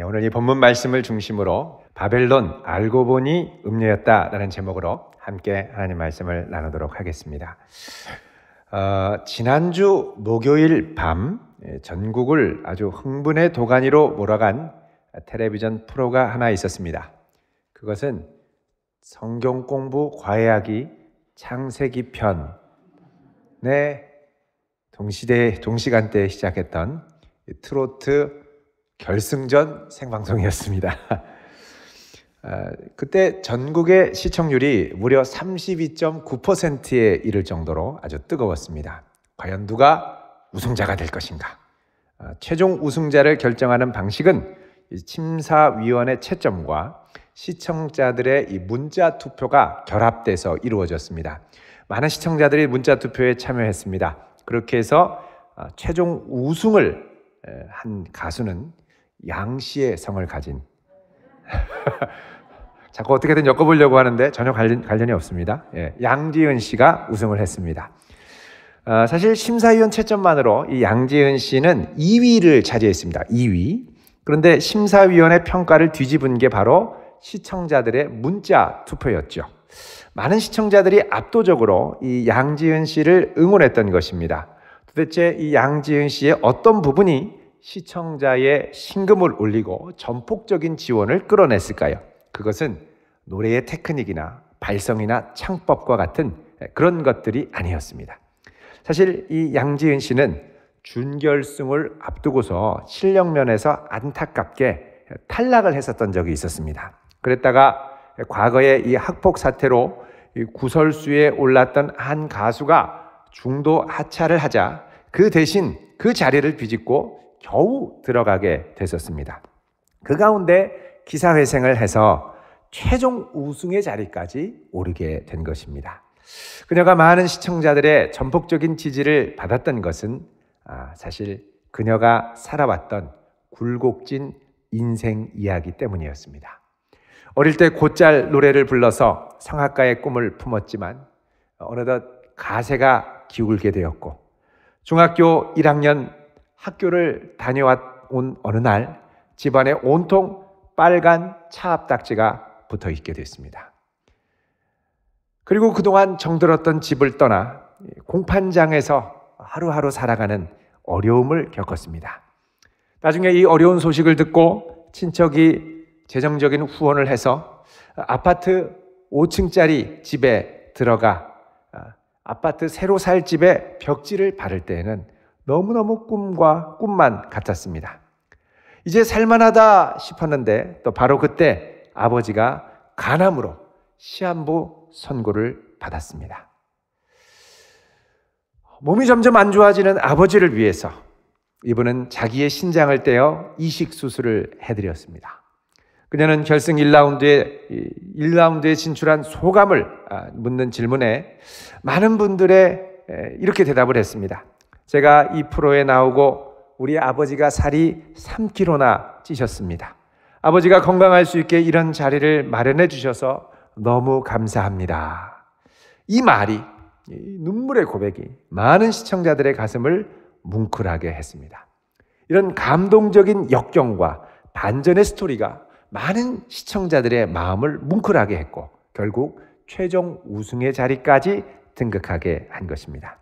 오늘 이 본문 말씀을 중심으로 바벨론 알고 보니 음료였다라는 제목으로 함께 하나님 말씀을 나누도록 하겠습니다. 지난주 목요일 밤 전국을 아주 흥분의 도가니로 몰아간 텔레비전 프로가 하나 있었습니다. 그것은 성경 공부 과외하기 창세기 편의 동시간대에 시작했던 트로트 결승전 생방송이었습니다. 그때 전국의 시청률이 무려 32.9%에 이를 정도로 아주 뜨거웠습니다. 과연 누가 우승자가 될 것인가? 최종 우승자를 결정하는 방식은 심사위원의 채점과 시청자들의 이 문자 투표가 결합돼서 이루어졌습니다. 많은 시청자들이 문자 투표에 참여했습니다. 그렇게 해서 최종 우승을 한 가수는 양씨의 성을 가진 자꾸 어떻게든 엮어보려고 하는데 전혀 관련이 없습니다. 양지은 씨가 우승을 했습니다. 사실 심사위원 채점만으로 이 양지은 씨는 2위를 차지했습니다. 2위. 그런데 심사위원의 평가를 뒤집은 게 바로 시청자들의 문자 투표였죠. 많은 시청자들이 압도적으로 이 양지은 씨를 응원했던 것입니다. 도대체 이 양지은 씨의 어떤 부분이 시청자의 심금을 울리고 전폭적인 지원을 끌어냈을까요? 그것은 노래의 테크닉이나 발성이나 창법과 같은 그런 것들이 아니었습니다. 사실 이 양지은 씨는 준결승을 앞두고서 실력 면에서 안타깝게 탈락을 했었던 적이 있었습니다. 그랬다가 과거에 이 학폭 사태로 구설수에 올랐던 한 가수가 중도 하차를 하자 그 대신 그 자리를 비집고 겨우 들어가게 됐었습니다. 그 가운데 기사회생을 해서 최종 우승의 자리까지 오르게 된 것입니다. 그녀가 많은 시청자들의 전폭적인 지지를 받았던 것은 사실 그녀가 살아왔던 굴곡진 인생 이야기 때문이었습니다. 어릴 때 곧잘 노래를 불러서 성악가의 꿈을 품었지만 어느덧 가세가 기울게 되었고 중학교 1학년 학교를 다녀온 어느 날 집안에 온통 빨간 차압딱지가 붙어 있게 됐습니다. 그리고 그동안 정들었던 집을 떠나 공판장에서 하루하루 살아가는 어려움을 겪었습니다. 나중에 이 어려운 소식을 듣고 친척이 재정적인 후원을 해서 아파트 5층짜리 집에 들어가 아파트 새로 살 집에 벽지를 바를 때에는 너무너무 꿈만 같았습니다. 이제 살만하다 싶었는데 또 바로 그때 아버지가 간암으로 시한부 선고를 받았습니다. 몸이 점점 안 좋아지는 아버지를 위해서 이분은 자기의 신장을 떼어 이식 수술을 해드렸습니다. 그녀는 결승 1라운드에 진출한 소감을 묻는 질문에 많은 분들의 이렇게 대답을 했습니다. 제가 이 프로에 나오고 우리 아버지가 살이 3kg나 찌셨습니다. 아버지가 건강할 수 있게 이런 자리를 마련해 주셔서 너무 감사합니다. 이 말이, 눈물의 고백이 많은 시청자들의 가슴을 뭉클하게 했습니다. 이런 감동적인 역경과 반전의 스토리가 많은 시청자들의 마음을 뭉클하게 했고 결국 최종 우승의 자리까지 등극하게 한 것입니다.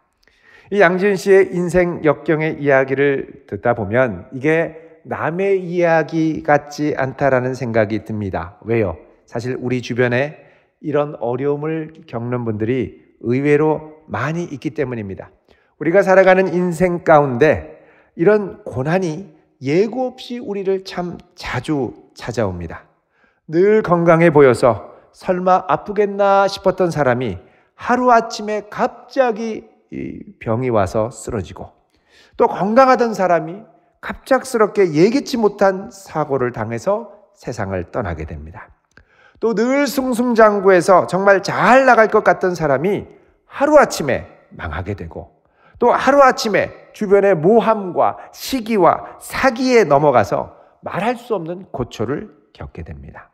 이 양지은 씨의 인생 역경의 이야기를 듣다 보면 이게 남의 이야기 같지 않다라는 생각이 듭니다. 왜요? 사실 우리 주변에 이런 어려움을 겪는 분들이 의외로 많이 있기 때문입니다. 우리가 살아가는 인생 가운데 이런 고난이 예고 없이 우리를 참 자주 찾아옵니다. 늘 건강해 보여서 설마 아프겠나 싶었던 사람이 하루아침에 갑자기 병이 와서 쓰러지고 또 건강하던 사람이 갑작스럽게 예기치 못한 사고를 당해서 세상을 떠나게 됩니다. 또 늘 승승장구해서 정말 잘 나갈 것 같던 사람이 하루아침에 망하게 되고 또 하루아침에 주변의 모함과 시기와 사기에 넘어가서 말할 수 없는 고초를 겪게 됩니다.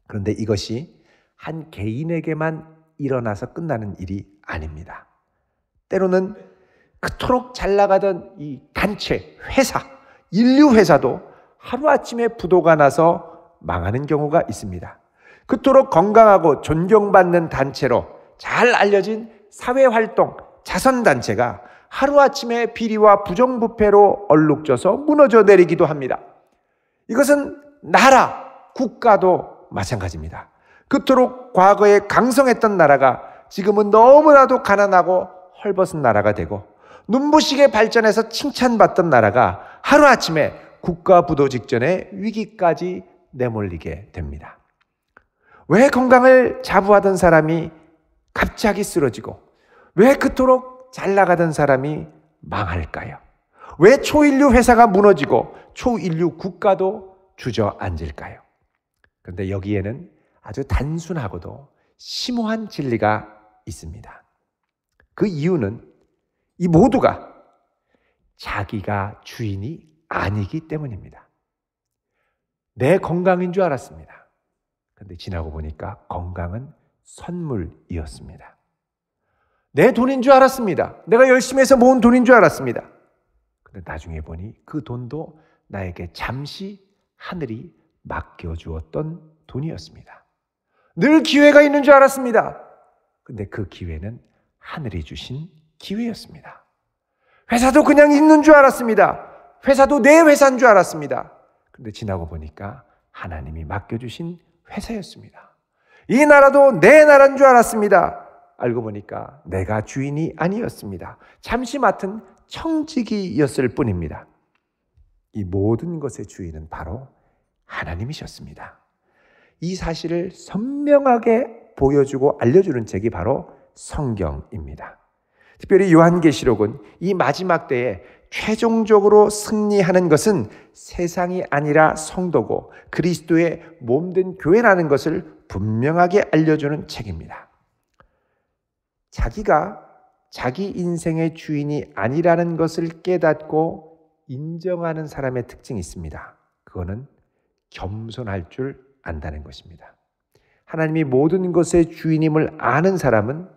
그런데 이것이 한 개인에게만 일어나서 끝나는 일이 아닙니다. 때로는 그토록 잘 나가던 이 단체, 회사, 인류 회사도 하루아침에 부도가 나서 망하는 경우가 있습니다. 그토록 건강하고 존경받는 단체로 잘 알려진 사회활동 자선단체가 하루아침에 비리와 부정부패로 얼룩져서 무너져 내리기도 합니다. 이것은 나라, 국가도 마찬가지입니다. 그토록 과거에 강성했던 나라가 지금은 너무나도 가난하고 헐벗은 나라가 되고, 눈부시게 발전해서 칭찬받던 나라가 하루아침에 국가 부도 직전에 위기까지 내몰리게 됩니다. 왜 건강을 자부하던 사람이 갑자기 쓰러지고, 왜 그토록 잘 나가던 사람이 망할까요? 왜 초인류 회사가 무너지고 초인류 국가도 주저앉을까요? 그런데 여기에는 아주 단순하고도 심오한 진리가 있습니다. 그 이유는 이 모두가 자기가 주인이 아니기 때문입니다. 내 건강인 줄 알았습니다. 그런데 지나고 보니까 건강은 선물이었습니다. 내 돈인 줄 알았습니다. 내가 열심히 해서 모은 돈인 줄 알았습니다. 그런데 나중에 보니 그 돈도 나에게 잠시 하늘이 맡겨주었던 돈이었습니다. 늘 기회가 있는 줄 알았습니다. 그런데 그 기회는 하늘이 주신 기회였습니다. 회사도 그냥 있는 줄 알았습니다. 회사도 내 회사인 줄 알았습니다. 그런데 지나고 보니까 하나님이 맡겨주신 회사였습니다. 이 나라도 내 나라인 줄 알았습니다. 알고 보니까 내가 주인이 아니었습니다. 잠시 맡은 청지기였을 뿐입니다. 이 모든 것의 주인은 바로 하나님이셨습니다. 이 사실을 선명하게 보여주고 알려주는 책이 바로 성경입니다. 특별히 요한계시록은 이 마지막 때에 최종적으로 승리하는 것은 세상이 아니라 성도고 그리스도의 몸된 교회라는 것을 분명하게 알려주는 책입니다. 자기가 자기 인생의 주인이 아니라는 것을 깨닫고 인정하는 사람의 특징이 있습니다. 그거는 겸손할 줄 안다는 것입니다. 하나님이 모든 것의 주인임을 아는 사람은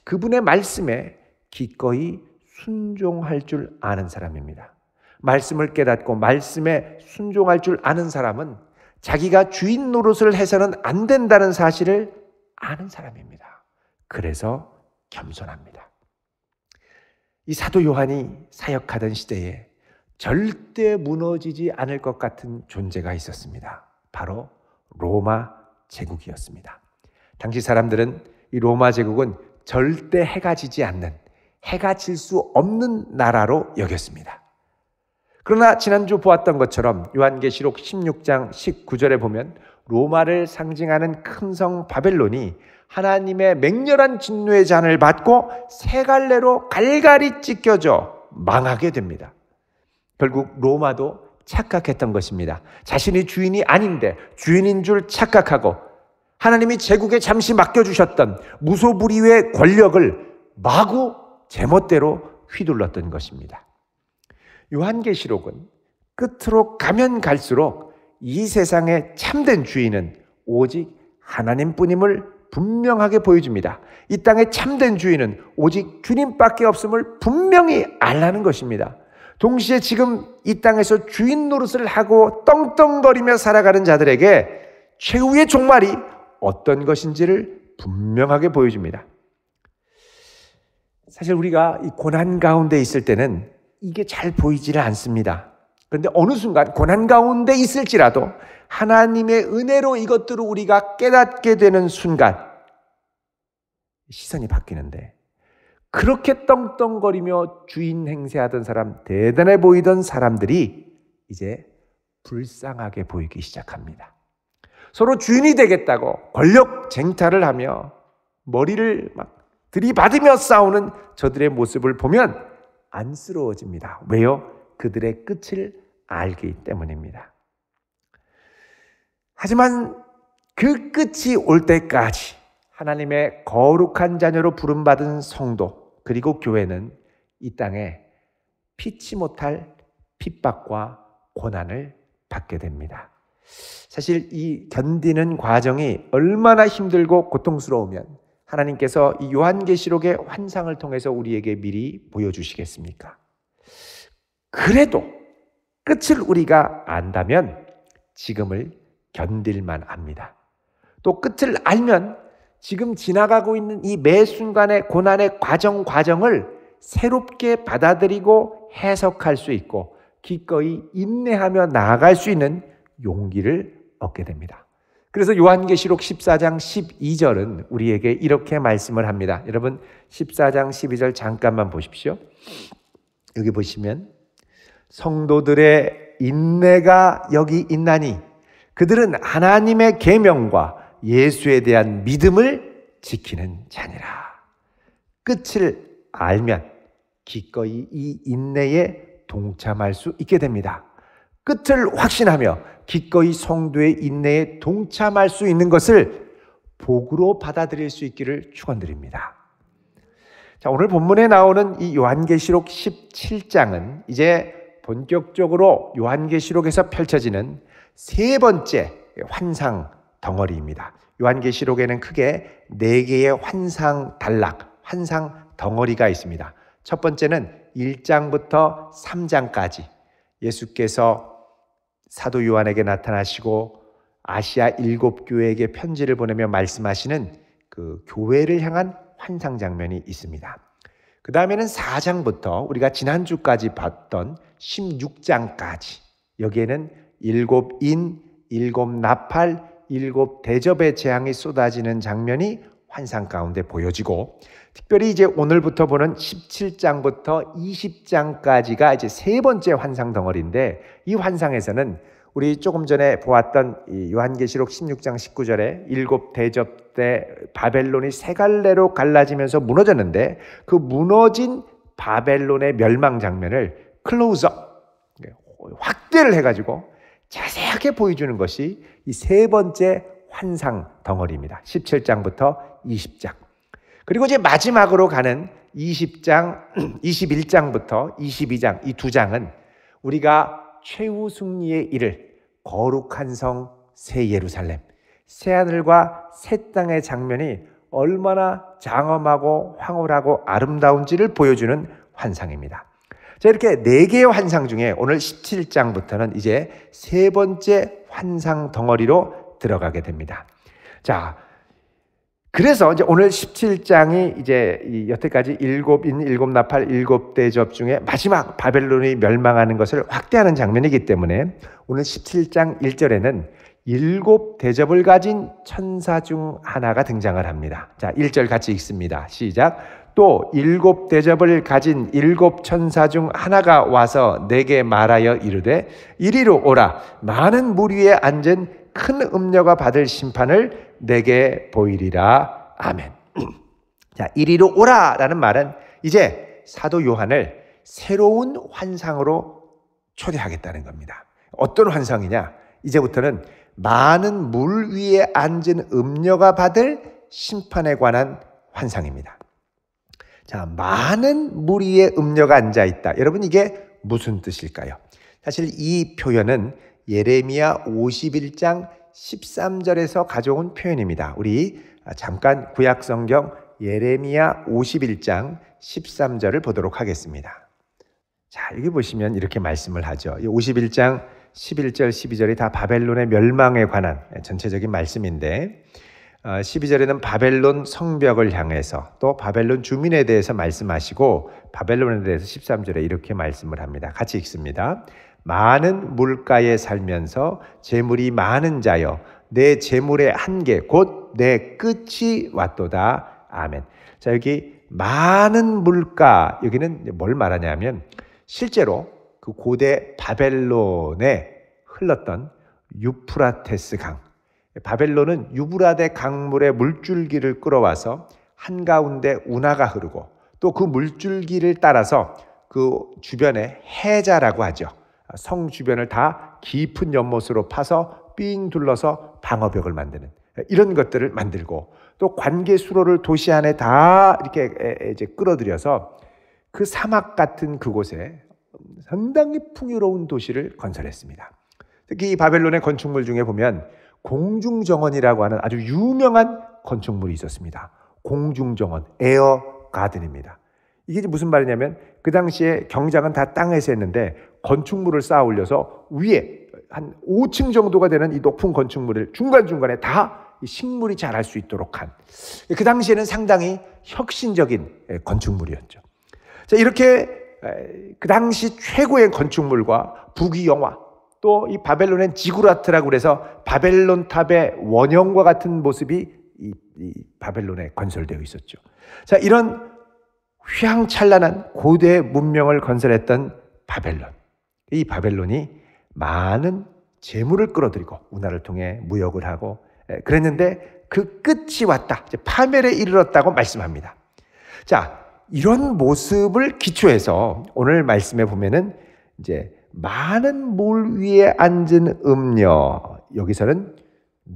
그분의 말씀에 기꺼이 순종할 줄 아는 사람입니다. 말씀을 깨닫고 말씀에 순종할 줄 아는 사람은 자기가 주인 노릇을 해서는 안 된다는 사실을 아는 사람입니다. 그래서 겸손합니다. 이 사도 요한이 사역하던 시대에 절대 무너지지 않을 것 같은 존재가 있었습니다. 바로 로마 제국이었습니다. 당시 사람들은 이 로마 제국은 절대 해가 지지 않는, 해가 질 수 없는 나라로 여겼습니다. 그러나 지난주 보았던 것처럼 요한계시록 16장 19절에 보면 로마를 상징하는 큰 성 바벨론이 하나님의 맹렬한 진노의 잔을 받고 세 갈래로 갈갈이 찢겨져 망하게 됩니다. 결국 로마도 착각했던 것입니다. 자신이 주인이 아닌데 주인인 줄 착각하고 하나님이 제국에 잠시 맡겨주셨던 무소불위의 권력을 마구 제멋대로 휘둘렀던 것입니다. 요한계시록은 끝으로 가면 갈수록 이 세상의 참된 주인은 오직 하나님뿐임을 분명하게 보여줍니다. 이 땅의 참된 주인은 오직 주님밖에 없음을 분명히 알라는 것입니다. 동시에 지금 이 땅에서 주인 노릇을 하고 떵떵거리며 살아가는 자들에게 최후의 종말이 어떤 것인지를 분명하게 보여줍니다. 사실 우리가 이 고난 가운데 있을 때는 이게 잘 보이지를 않습니다. 그런데 어느 순간 고난 가운데 있을지라도 하나님의 은혜로 이것들을 우리가 깨닫게 되는 순간 시선이 바뀌는데, 그렇게 떵떵거리며 주인 행세하던 사람, 대단해 보이던 사람들이 이제 불쌍하게 보이기 시작합니다. 서로 주인이 되겠다고 권력 쟁탈을 하며 머리를 막 들이받으며 싸우는 저들의 모습을 보면 안쓰러워집니다. 왜요? 그들의 끝을 알기 때문입니다. 하지만 그 끝이 올 때까지 하나님의 거룩한 자녀로 부름받은 성도 그리고 교회는 이 땅에 피치 못할 핍박과 고난을 받게 됩니다. 사실 이 견디는 과정이 얼마나 힘들고 고통스러우면 하나님께서 이 요한계시록의 환상을 통해서 우리에게 미리 보여주시겠습니까? 그래도 끝을 우리가 안다면 지금을 견딜만 합니다. 또 끝을 알면 지금 지나가고 있는 이 매 순간의 고난의 과정을 새롭게 받아들이고 해석할 수 있고 기꺼이 인내하며 나아갈 수 있는 용기를 얻게 됩니다. 그래서 요한계시록 14장 12절은 우리에게 이렇게 말씀을 합니다. 여러분 14장 12절 잠깐만 보십시오. 여기 보시면 성도들의 인내가 여기 있나니 그들은 하나님의 계명과 예수에 대한 믿음을 지키는 자니라. 끝을 알면 기꺼이 이 인내에 동참할 수 있게 됩니다. 끝을 확신하며 기꺼이 성도의 인내에 동참할 수 있는 것을 복으로 받아들일 수 있기를 축원드립니다. 자, 오늘 본문에 나오는 이 요한계시록 17장은 이제 본격적으로 요한계시록에서 펼쳐지는 세 번째 환상 덩어리입니다. 요한계시록에는 크게 4개의 환상 단락, 환상 덩어리가 있습니다. 첫 번째는 1장부터 3장까지 예수께서 사도 요한에게 나타나시고 아시아 7교회에게 편지를 보내며 말씀하시는 그 교회를 향한 환상 장면이 있습니다. 그 다음에는 4장부터 우리가 지난주까지 봤던 16장까지 여기에는 7인, 7나팔, 7대접의 재앙이 쏟아지는 장면이 환상 가운데 보여지고 특별히 이제 오늘부터 보는 17장부터 20장까지가 이제 세 번째 환상 덩어리인데 이 환상에서는 우리 조금 전에 보았던 이 요한계시록 16장 19절에 7대접 때 바벨론이 세 갈래로 갈라지면서 무너졌는데 그 무너진 바벨론의 멸망 장면을 클로즈업, 확대를 해가지고 자세하게 보여주는 것이 이 세 번째 환상 덩어리입니다. 17장부터 20장. 그리고 이제 마지막으로 가는 20장, 21장부터 22장 이 두 장은 우리가 최후 승리에 이를 거룩한 성 새 예루살렘, 새 하늘과 새 땅의 장면이 얼마나 장엄하고 황홀하고 아름다운지를 보여주는 환상입니다. 자, 이렇게 4개의 환상 중에 오늘 17장부터는 이제 세 번째 환상 덩어리로 들어가게 됩니다. 자, 그래서 이제 오늘 17장이 이제 여태까지 7인, 7나팔, 7대접 중에 마지막 바벨론이 멸망하는 것을 확대하는 장면이기 때문에 오늘 17장 1절에는 7대접을 가진 천사 중 하나가 등장을 합니다. 자, 1절 같이 읽습니다. 시작. 또 7대접을 가진 7천사 중 하나가 와서 내게 말하여 이르되 이리로 오라. 많은 물 위에 앉은 큰 음녀가 받을 심판을 내게 보이리라. 아멘. 자, 이리로 오라라는 말은 이제 사도 요한을 새로운 환상으로 초대하겠다는 겁니다. 어떤 환상이냐? 이제부터는 많은 물 위에 앉은 음녀가 받을 심판에 관한 환상입니다. 자, 많은 물 위에 음녀가 앉아 있다. 여러분, 이게 무슨 뜻일까요? 사실 이 표현은 예레미야 51장 13절에서 가져온 표현입니다. 우리 잠깐 구약 성경 예레미야 51장 13절을 보도록 하겠습니다. 자, 여기 보시면 이렇게 말씀을 하죠. 51장 11절, 12절이 다 바벨론의 멸망에 관한 전체적인 말씀인데 12절에는 바벨론 성벽을 향해서 또 바벨론 주민에 대해서 말씀하시고 바벨론에 대해서 13절에 이렇게 말씀을 합니다. 같이 읽습니다. 많은 물가에 살면서 재물이 많은 자여 내 재물의 한계 곧 내 끝이 왔도다. 아멘. 자, 여기 많은 물가, 여기는 뭘 말하냐면 실제로 그 고대 바벨론에 흘렀던 유프라테스 강, 바벨론은 유브라데 강물의 물줄기를 끌어와서 한가운데 운하가 흐르고 또 그 물줄기를 따라서 그 주변에 해자라고 하죠. 성 주변을 다 깊은 연못으로 파서 삥 둘러서 방어벽을 만드는 이런 것들을 만들고 또 관계 수로를 도시 안에 다 이렇게 이제 끌어들여서 그 사막 같은 그곳에 상당히 풍요로운 도시를 건설했습니다. 특히 이 바벨론의 건축물 중에 보면 공중정원이라고 하는 아주 유명한 건축물이 있었습니다. 공중정원, 에어 가든입니다. 이게 무슨 말이냐면 그 당시에 경작은 다 땅에서 했는데 건축물을 쌓아 올려서 위에 한 5층 정도가 되는 이 높은 건축물을 중간중간에 다 식물이 자랄 수 있도록 한, 그 당시에는 상당히 혁신적인 건축물이었죠. 자, 이렇게 그 당시 최고의 건축물과 부귀영화, 또 이 바벨론엔 지구라트라고 그래서 바벨론 탑의 원형과 같은 모습이 이 바벨론에 건설되어 있었죠. 자, 이런 휘황찬란한 고대 문명을 건설했던 바벨론, 이 바벨론이 많은 재물을 끌어들이고 운하를 통해 무역을 하고 그랬는데 그 끝이 왔다, 이제 파멸에 이르렀다고 말씀합니다. 자, 이런 모습을 기초해서 오늘 말씀에 보면은 이제 많은 물 위에 앉은 음녀, 여기서는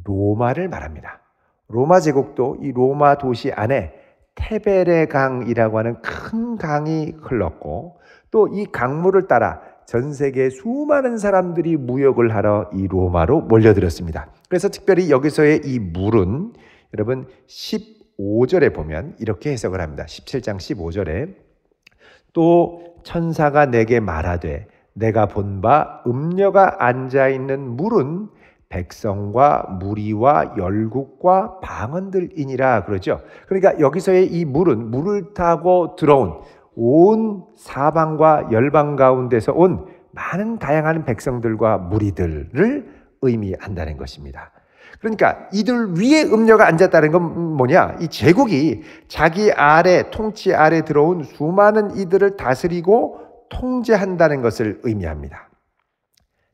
로마를 말합니다. 로마 제국도 이 로마 도시 안에 테베레 강이라고 하는 큰 강이 흘렀고, 또 이 강물을 따라 전 세계 수많은 사람들이 무역을 하러 이 로마로 몰려들었습니다. 그래서 특별히 여기서의 이 물은 여러분 15절에 보면 이렇게 해석을 합니다. 17장 15절에 또 천사가 내게 말하되 내가 본 바 음녀가 앉아있는 물은 백성과 무리와 열국과 방언들이니라 그러죠. 그러니까 여기서의 이 물은 물을 타고 들어온 온 사방과 열방 가운데서 온 많은 다양한 백성들과 무리들을 의미한다는 것입니다. 그러니까 이들 위에 음녀가 앉았다는 건 뭐냐? 이 제국이 자기 아래, 통치 아래 들어온 수많은 이들을 다스리고 통제한다는 것을 의미합니다.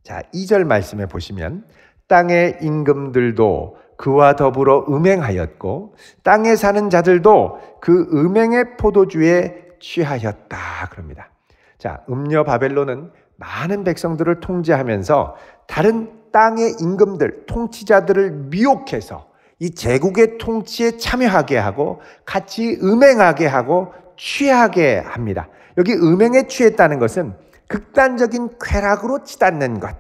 자, 2절 말씀에 보시면 땅의 임금들도 그와 더불어 음행하였고 땅에 사는 자들도 그 음행의 포도주에 취하였다 그럽니다. 자, 음녀 바벨론은 많은 백성들을 통제하면서 다른 땅의 임금들, 통치자들을 미혹해서 이 제국의 통치에 참여하게 하고 같이 음행하게 하고 취하게 합니다. 여기 음행에 취했다는 것은 극단적인 쾌락으로 치닫는 것.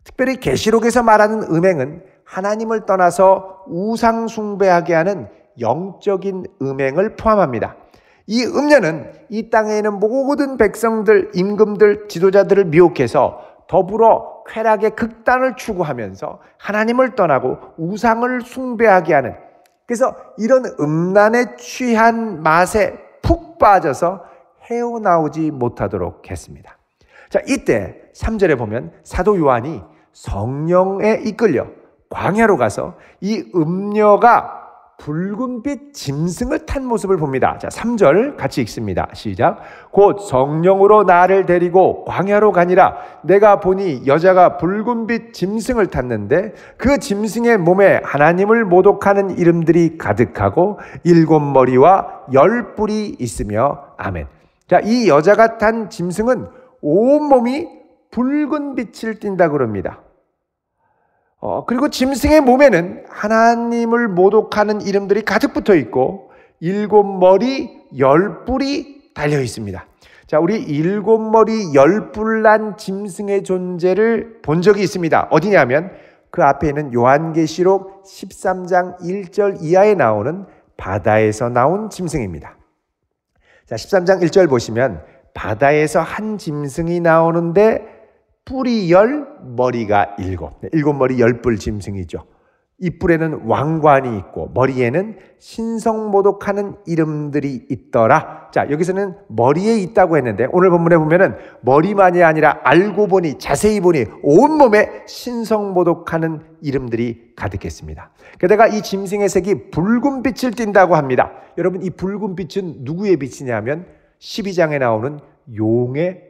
특별히 계시록에서 말하는 음행은 하나님을 떠나서 우상 숭배하게 하는 영적인 음행을 포함합니다. 이 음녀는 이 땅에 있는 모든 백성들, 임금들, 지도자들을 미혹해서 더불어 쾌락의 극단을 추구하면서 하나님을 떠나고 우상을 숭배하게 하는, 그래서 이런 음란에 취한 맛에 푹 빠져서 헤어나오지 못하도록 했습니다. 자, 이때 3절에 보면 사도 요한이 성령에 이끌려 광야로 가서 이 음녀가 붉은빛 짐승을 탄 모습을 봅니다. 자, 3절 같이 읽습니다. 시작. 곧 성령으로 나를 데리고 광야로 가니라. 내가 보니 여자가 붉은빛 짐승을 탔는데 그 짐승의 몸에 하나님을 모독하는 이름들이 가득하고 7머리와 10뿔이 있으며 아멘. 자, 이 여자가 탄 짐승은 온몸이 붉은 빛을 띈다고 그럽니다. 그리고 짐승의 몸에는 하나님을 모독하는 이름들이 가득 붙어 있고 7머리 10뿔이 달려 있습니다. 자, 우리 7머리 10뿔 난 짐승의 존재를 본 적이 있습니다. 어디냐면 그 앞에 있는 요한계시록 13장 1절 이하에 나오는 바다에서 나온 짐승입니다. 자, 13장 1절 보시면 바다에서 한 짐승이 나오는데 뿔이 10, 머리가 7. 7머리 10뿔 짐승이죠. 이 뿔에는 왕관이 있고 머리에는 신성모독하는 이름들이 있더라. 자, 여기서는 머리에 있다고 했는데 오늘 본문에 보면은 머리만이 아니라 알고 보니 자세히 보니 온몸에 신성모독하는 이름들이 가득했습니다. 게다가 이 짐승의 색이 붉은 빛을 띈다고 합니다. 여러분, 이 붉은 빛은 누구의 빛이냐면 12장에 나오는 용의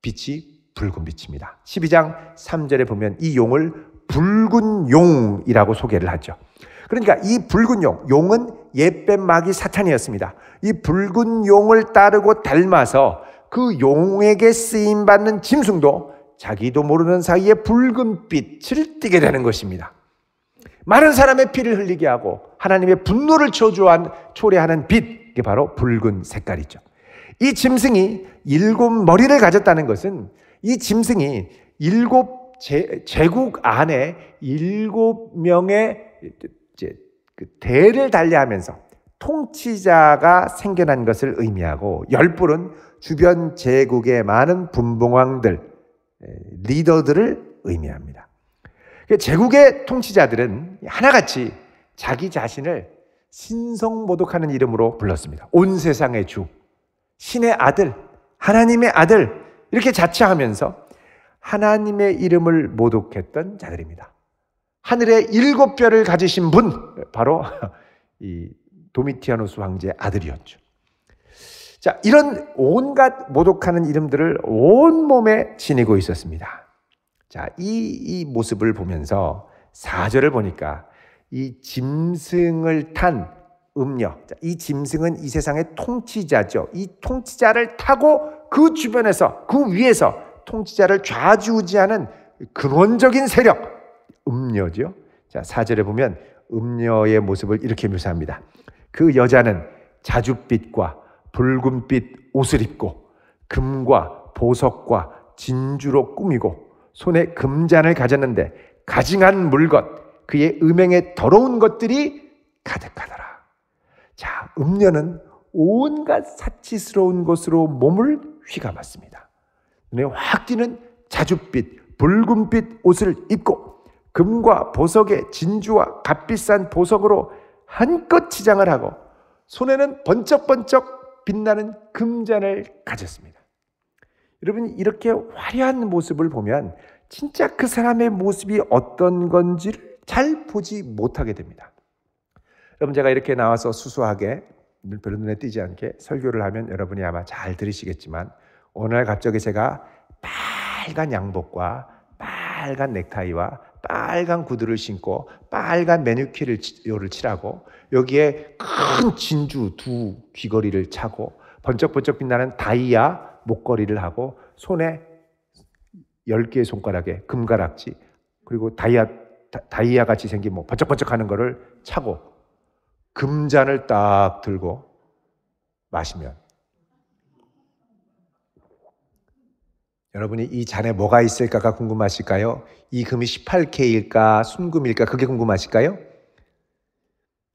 빛이 붉은 빛입니다. 12장 3절에 보면 이 용을 붉은 용이라고 소개를 하죠. 그러니까 이 붉은 용은 옛뱀 마귀 사탄이었습니다. 이 붉은 용을 따르고 닮아서 그 용에게 쓰임받는 짐승도 자기도 모르는 사이에 붉은 빛을 띠게 되는 것입니다. 많은 사람의 피를 흘리게 하고 하나님의 분노를 초래하는 빛, 이게 바로 붉은 색깔이죠. 이 짐승이 7머리를 가졌다는 것은 이 짐승이 제국 안에 7명의 대를 달리하면서 통치자가 생겨난 것을 의미하고 10뿔은 주변 제국의 많은 분봉왕들, 리더들을 의미합니다. 제국의 통치자들은 하나같이 자기 자신을 신성모독하는 이름으로 불렀습니다. 온 세상의 주, 신의 아들, 하나님의 아들 이렇게 자처하면서 하나님의 이름을 모독했던 자들입니다. 하늘의 7별을 가지신 분, 바로 이 도미티아누스 황제의 아들이었죠. 자, 이런 온갖 모독하는 이름들을 온몸에 지니고 있었습니다. 자, 이 모습을 보면서 4절을 보니까 이 짐승을 탄 음녀, 이 짐승은 이 세상의 통치자죠. 이 통치자를 타고 그 주변에서, 그 위에서 통치자를 좌지우지하는 근원적인 세력, 음녀죠. 자, 4절에 보면 음녀의 모습을 이렇게 묘사합니다. 그 여자는 자줏빛과 붉은빛 옷을 입고 금과 보석과 진주로 꾸미고 손에 금잔을 가졌는데 가증한 물것, 그의 음행에 더러운 것들이 가득하더라. 자, 음녀는 온갖 사치스러운 것으로 몸을 휘감았습니다. 눈에 확 띄는 자줏빛, 붉은빛 옷을 입고 금과 보석의 진주와 값비싼 보석으로 한껏 치장을 하고 손에는 번쩍번쩍 빛나는 금잔을 가졌습니다. 여러분, 이렇게 화려한 모습을 보면 진짜 그 사람의 모습이 어떤 건지를 잘 보지 못하게 됩니다. 여러분, 제가 이렇게 나와서 수수하게 별로 눈에 띄지 않게 설교를 하면 여러분이 아마 잘 들으시겠지만 오늘 갑자기 제가 빨간 양복과 빨간 넥타이와 빨간 구두를 신고 빨간 매니큐어를 칠하고 여기에 큰 진주 2 귀걸이를 차고 번쩍번쩍 빛나는 다이아 목걸이를 하고 손에 10개의 손가락에 금가락지 그리고 다이아 같이 생긴 뭐 번쩍번쩍하는 거를 차고 금잔을 딱 들고 마시면 여러분이 이 잔에 뭐가 있을까가 궁금하실까요? 이 금이 18K일까 순금일까 그게 궁금하실까요?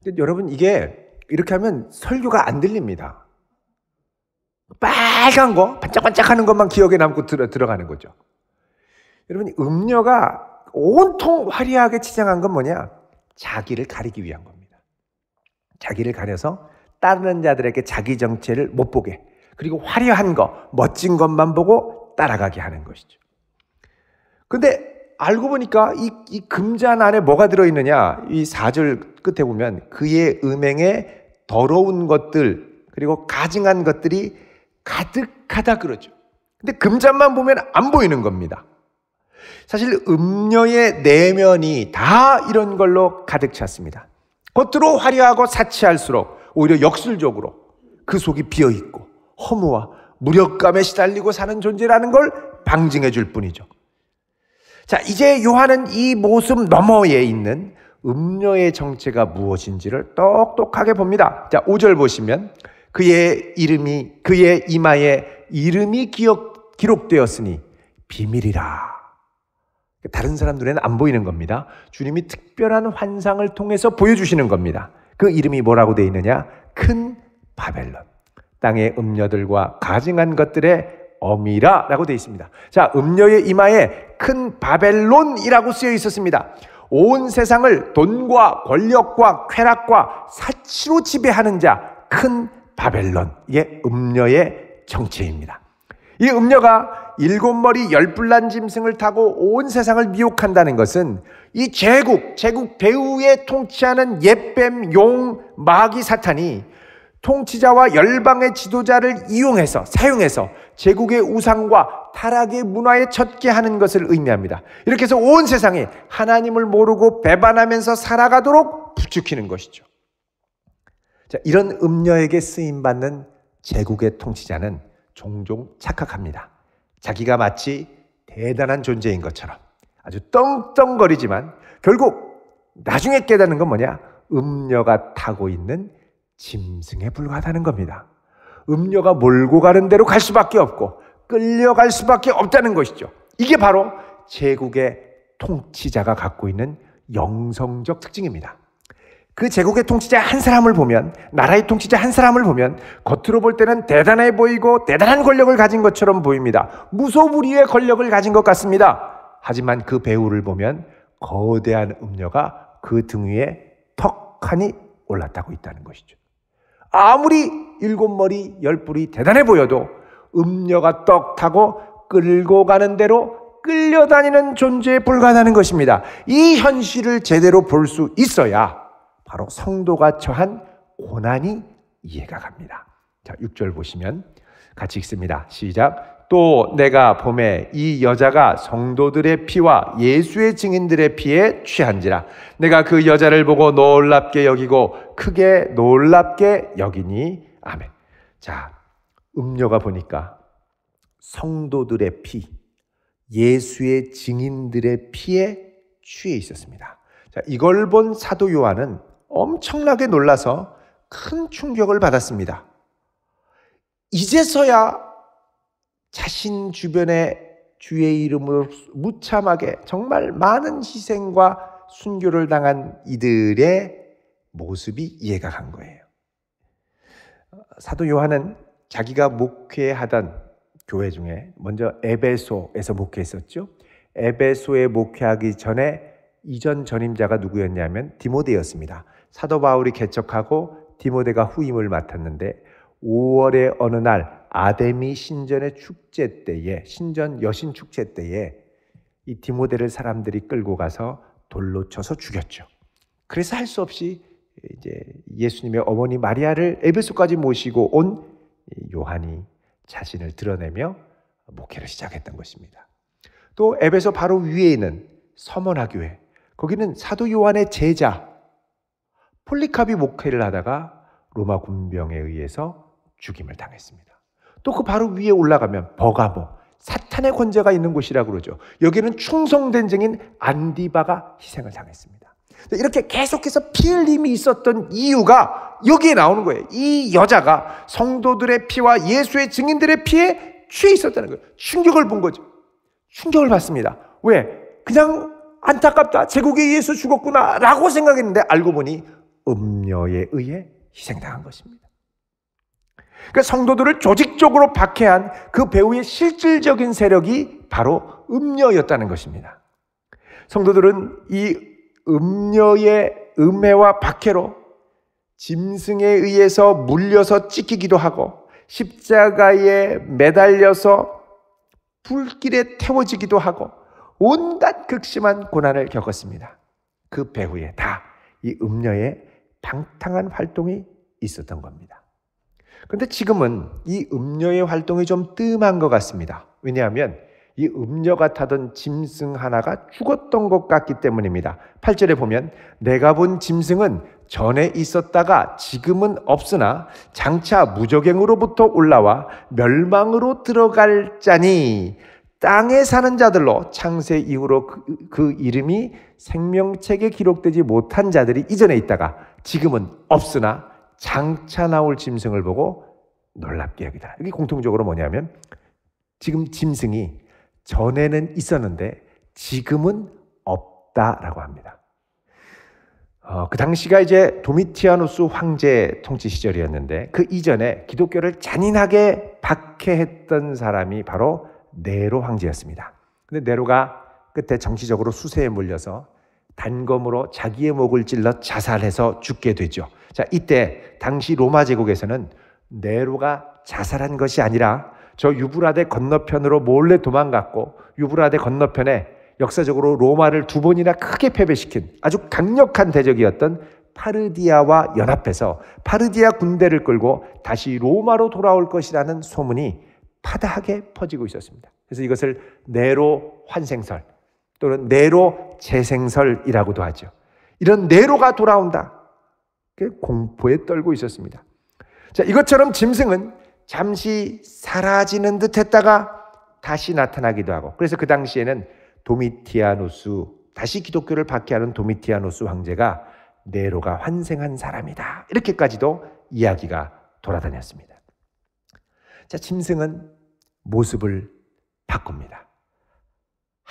근데 여러분, 이게 이렇게 하면 설교가 안 들립니다. 빨간 거 반짝반짝하는 것만 기억에 남고 들어가는 거죠. 여러분, 음녀가 온통 화려하게 치장한 건 뭐냐? 자기를 가리기 위한 겁니다. 자기를 가려서 다른 자들에게 자기 정체를 못 보게, 그리고 화려한 거, 멋진 것만 보고 따라가게 하는 것이죠. 근데 알고 보니까 이 금잔 안에 뭐가 들어있느냐? 이 4절 끝에 보면 그의 음행에 더러운 것들 그리고 가증한 것들이 가득하다 그러죠. 근데 금잔만 보면 안 보이는 겁니다. 사실 음녀의 내면이 다 이런 걸로 가득 찼습니다. 겉으로 화려하고 사치할수록 오히려 역설적으로 그 속이 비어있고 허무와 무력감에 시달리고 사는 존재라는 걸 방증해 줄 뿐이죠. 자, 이제 요한은 이 모습 너머에 있는 음녀의 정체가 무엇인지를 똑똑하게 봅니다. 자, 5절 보시면 그의 이마에 이름이 기록되었으니 비밀이라. 다른 사람 눈에는 안 보이는 겁니다. 주님이 특별한 환상을 통해서 보여주시는 겁니다. 그 이름이 뭐라고 되어 있느냐? 큰 바벨론. 땅의 음녀들과 가증한 것들의 어미라 라고 되어 있습니다. 자, 음녀의 이마에 큰 바벨론이라고 쓰여 있었습니다. 온 세상을 돈과 권력과 쾌락과 사치로 지배하는 자, 큰 바벨론. 이게 음녀의 정체입니다. 이 음녀가 7머리 10뿔난 짐승을 타고 온 세상을 미혹한다는 것은 이 제국 배후에 통치하는 옛뱀, 용, 마귀, 사탄이 통치자와 열방의 지도자를 사용해서 제국의 우상과 타락의 문화에 젖게 하는 것을 의미합니다. 이렇게 해서 온 세상이 하나님을 모르고 배반하면서 살아가도록 부추기는 것이죠. 자, 이런 음녀에게 쓰임받는 제국의 통치자는 종종 착각합니다. 자기가 마치 대단한 존재인 것처럼 아주 떵떵거리지만 결국 나중에 깨닫는 건 뭐냐? 음녀가 타고 있는 짐승에 불과하다는 겁니다. 음녀가 몰고 가는 대로 갈 수밖에 없고 끌려갈 수밖에 없다는 것이죠. 이게 바로 제국의 통치자가 갖고 있는 영성적 특징입니다. 그 제국의 통치자 한 사람을 보면, 나라의 통치자 한 사람을 보면 겉으로 볼 때는 대단해 보이고 대단한 권력을 가진 것처럼 보입니다. 무소불위의 권력을 가진 것 같습니다. 하지만 그 배후를 보면 거대한 음녀가 그 등 위에 턱하니 올라타고 있다는 것이죠. 아무리 7머리 10뿔이 대단해 보여도 음녀가 떡 타고 끌고 가는 대로 끌려다니는 존재에 불과하다는 것입니다. 이 현실을 제대로 볼 수 있어야 바로 성도가 처한 고난이 이해가 갑니다. 자, 6절 보시면 같이 읽습니다. 시작. 또 내가 보매 이 여자가 성도들의 피와 예수의 증인들의 피에 취한지라. 내가 그 여자를 보고 놀랍게 여기고 크게 놀랍게 여기니. 아멘. 자, 음녀가 보니까 성도들의 피, 예수의 증인들의 피에 취해 있었습니다. 자, 이걸 본 사도 요한은 엄청나게 놀라서 큰 충격을 받았습니다. 이제서야 자신 주변에 주의 이름으로 무참하게 정말 많은 희생과 순교를 당한 이들의 모습이 이해가 간 거예요. 사도 요한은 자기가 목회하던 교회 중에 먼저 에베소에서 목회했었죠. 에베소에 목회하기 전에 이전 전임자가 누구였냐면 디모데였습니다. 사도 바울이 개척하고 디모데가 후임을 맡았는데 5월의 어느 날 아데미 신전의 축제 때에, 신전 여신 축제 때에 이 디모데를 사람들이 끌고 가서 돌로 쳐서 죽였죠. 그래서 할 수 없이 이제 예수님의 어머니 마리아를 에베소까지 모시고 온 요한이 자신을 드러내며 목회를 시작했던 것입니다. 또 에베소 바로 위에 있는 서머나 교회, 거기는 사도 요한의 제자 폴리카비 목회를 하다가 로마 군병에 의해서 죽임을 당했습니다. 또 그 바로 위에 올라가면 버가모, 사탄의 권세가 있는 곳이라고 그러죠. 여기는 충성된 증인 안디바가 희생을 당했습니다. 이렇게 계속해서 피 흘림이 있었던 이유가 여기에 나오는 거예요. 이 여자가 성도들의 피와 예수의 증인들의 피에 취해 있었다는 거예요. 충격을 본 거죠. 충격을 받습니다. 왜? 그냥 안타깝다, 제국의 예수 죽었구나 라고 생각했는데 알고 보니 음녀에 의해 희생당한 것입니다. 그러니까 성도들을 조직적으로 박해한 그 배후의 실질적인 세력이 바로 음녀였다는 것입니다. 성도들은 이 음녀의 음해와 박해로 짐승에 의해서 물려서 찢기기도 하고 십자가에 매달려서 불길에 태워지기도 하고 온갖 극심한 고난을 겪었습니다. 그 배후에 다 이 음녀의 방탕한 활동이 있었던 겁니다. 그런데 지금은 이 음녀의 활동이 좀 뜸한 것 같습니다. 왜냐하면 이 음녀가 타던 짐승 하나가 죽었던 것 같기 때문입니다. 8절에 보면 내가 본 짐승은 전에 있었다가 지금은 없으나 장차 무저갱으로부터 올라와 멸망으로 들어갈 자니 땅에 사는 자들로 창세 이후로 그 이름이 생명책에 기록되지 못한 자들이 이전에 있다가 지금은 없으나 장차 나올 짐승을 보고 놀랍게 여기더라. 이게 공통적으로 뭐냐면 지금 짐승이 전에는 있었는데 지금은 없다라고 합니다. 그 당시가 이제 도미티아누스 황제 통치 시절이었는데 그 이전에 기독교를 잔인하게 박해했던 사람이 바로 네로 황제였습니다. 근데 네로가 끝에 정치적으로 수세에 몰려서 단검으로 자기의 목을 찔러 자살해서 죽게 되죠. 자, 이때 당시 로마 제국에서는 네로가 자살한 것이 아니라 저 유브라데 건너편으로 몰래 도망갔고 유브라데 건너편에 역사적으로 로마를 2번이나 크게 패배시킨 아주 강력한 대적이었던 파르디아와 연합해서 파르디아 군대를 끌고 다시 로마로 돌아올 것이라는 소문이 파다하게 퍼지고 있었습니다. 그래서 이것을 네로 환생설 또는 네로 재생설이라고도 하죠. 이런 네로가 돌아온다. 공포에 떨고 있었습니다. 자, 이것처럼 짐승은 잠시 사라지는 듯 했다가 다시 나타나기도 하고 그래서 그 당시에는 도미티아누스, 다시 기독교를 박해하는 도미티아누스 황제가 네로가 환생한 사람이다. 이렇게까지도 이야기가 돌아다녔습니다. 자, 짐승은 모습을 바꿉니다.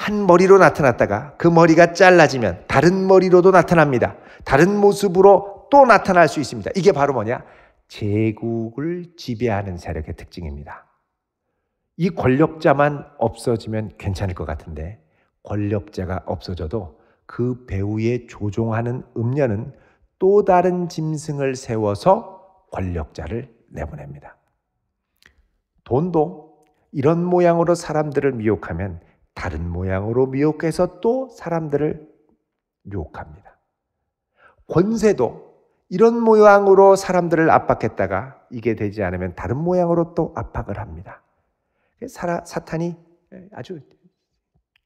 한 머리로 나타났다가 그 머리가 잘라지면 다른 머리로도 나타납니다. 다른 모습으로 또 나타날 수 있습니다. 이게 바로 뭐냐? 제국을 지배하는 세력의 특징입니다. 이 권력자만 없어지면 괜찮을 것 같은데 권력자가 없어져도 그 배후에 조종하는 음녀는 또 다른 짐승을 세워서 권력자를 내보냅니다. 돈도 이런 모양으로 사람들을 미혹하면 다른 모양으로 미혹해서 또 사람들을 유혹합니다. 권세도 이런 모양으로 사람들을 압박했다가 이게 되지 않으면 다른 모양으로 또 압박을 합니다. 사탄이 아주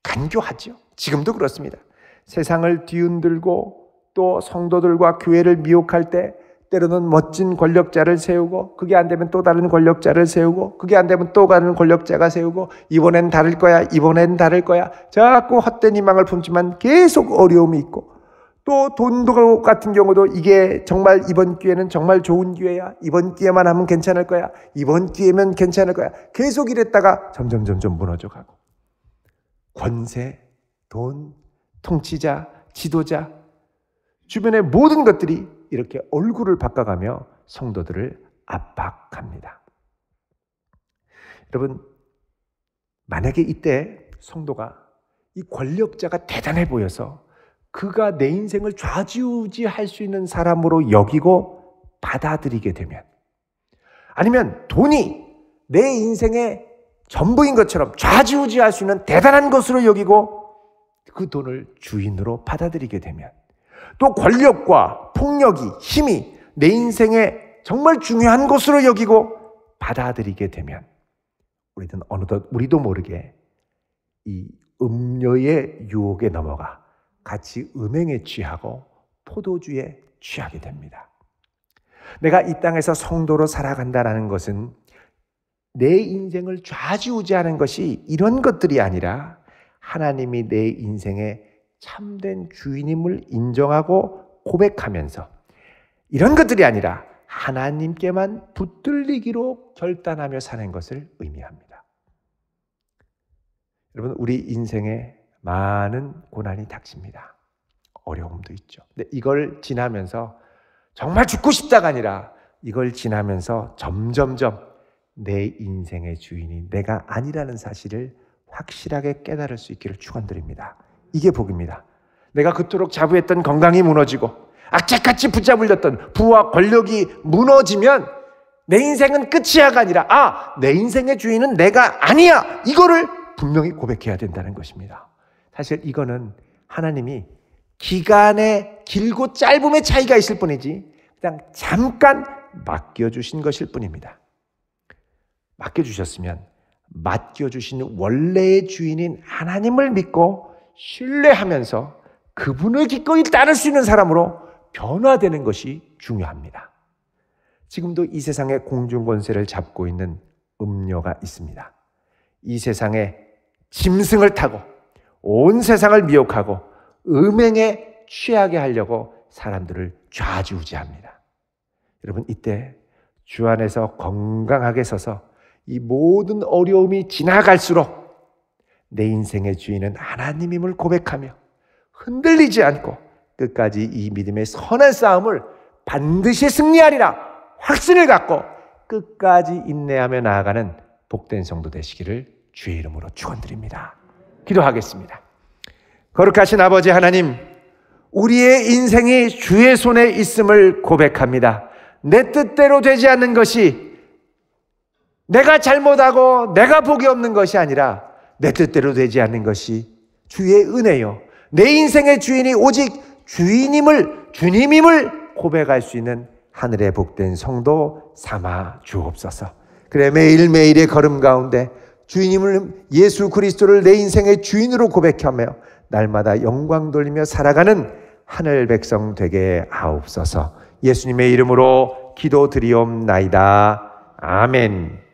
간교하죠. 지금도 그렇습니다. 세상을 뒤흔들고 또 성도들과 교회를 미혹할 때 때로는 멋진 권력자를 세우고 그게 안 되면 또 다른 권력자를 세우고 그게 안 되면 또 다른 권력자가 세우고 이번엔 다를 거야, 이번엔 다를 거야. 자꾸 헛된 희망을 품지만 계속 어려움이 있고 또 돈도 같은 경우도 이게 정말 이번 기회는 정말 좋은 기회야. 이번 기회만 하면 괜찮을 거야. 이번 기회면 괜찮을 거야. 계속 이랬다가 점점 무너져 가고 권세, 돈, 통치자, 지도자 주변의 모든 것들이 이렇게 얼굴을 바꿔가며 성도들을 압박합니다. 여러분, 만약에 이때 성도가 이 권력자가 대단해 보여서 그가 내 인생을 좌지우지할 수 있는 사람으로 여기고 받아들이게 되면, 아니면 돈이 내 인생의 전부인 것처럼 좌지우지할 수 있는 대단한 것으로 여기고 그 돈을 주인으로 받아들이게 되면, 또 권력과 폭력이, 힘이 내 인생에 정말 중요한 것으로 여기고 받아들이게 되면 우리는 어느덧 우리도 모르게 이 음료의 유혹에 넘어가 같이 음행에 취하고 포도주에 취하게 됩니다. 내가 이 땅에서 성도로 살아간다는 것은 내 인생을 좌지우지하는 것이 이런 것들이 아니라 하나님이 내 인생의 참된 주인임을 인정하고 고백하면서 이런 것들이 아니라 하나님께만 붙들리기로 결단하며 사는 것을 의미합니다. 여러분, 우리 인생에 많은 고난이 닥칩니다. 어려움도 있죠. 근데 이걸 지나면서 정말 죽고 싶다가 아니라 이걸 지나면서 점점점 내 인생의 주인이 내가 아니라는 사실을 확실하게 깨달을 수 있기를 축원드립니다. 이게 복입니다. 내가 그토록 자부했던 건강이 무너지고 악착같이 붙잡으렸던 부와 권력이 무너지면 내 인생은 끝이야가 아니라 내 인생의 주인은 내가 아니야, 이거를 분명히 고백해야 된다는 것입니다. 사실 이거는 하나님이 기간의 길고 짧음의 차이가 있을 뿐이지 그냥 잠깐 맡겨주신 것일 뿐입니다. 맡겨주셨으면 맡겨주신 원래의 주인인 하나님을 믿고 신뢰하면서 그분을 기꺼이 따를 수 있는 사람으로 변화되는 것이 중요합니다. 지금도 이 세상의 공중권세를 잡고 있는 음료가 있습니다. 이 세상에 짐승을 타고 온 세상을 미혹하고 음행에 취하게 하려고 사람들을 좌지우지합니다. 여러분, 이때 주 안에서 건강하게 서서 이 모든 어려움이 지나갈수록 내 인생의 주인은 하나님임을 고백하며 흔들리지 않고 끝까지 이 믿음의 선한 싸움을 반드시 승리하리라 확신을 갖고 끝까지 인내하며 나아가는 복된 성도 되시기를 주의 이름으로 축원드립니다. 기도하겠습니다. 거룩하신 아버지 하나님, 우리의 인생이 주의 손에 있음을 고백합니다. 내 뜻대로 되지 않는 것이, 내가 잘못하고 내가 복이 없는 것이 아니라 내 뜻대로 되지 않는 것이 주의 은혜요, 내 인생의 주인이 오직 주님임을 고백할 수 있는 하늘의 복된 성도 삼아 주옵소서. 그래, 매일매일의 걸음 가운데 주님을, 예수 그리스도를 내 인생의 주인으로 고백하며 날마다 영광 돌리며 살아가는 하늘 백성 되게 하옵소서. 예수님의 이름으로 기도드리옵나이다. 아멘.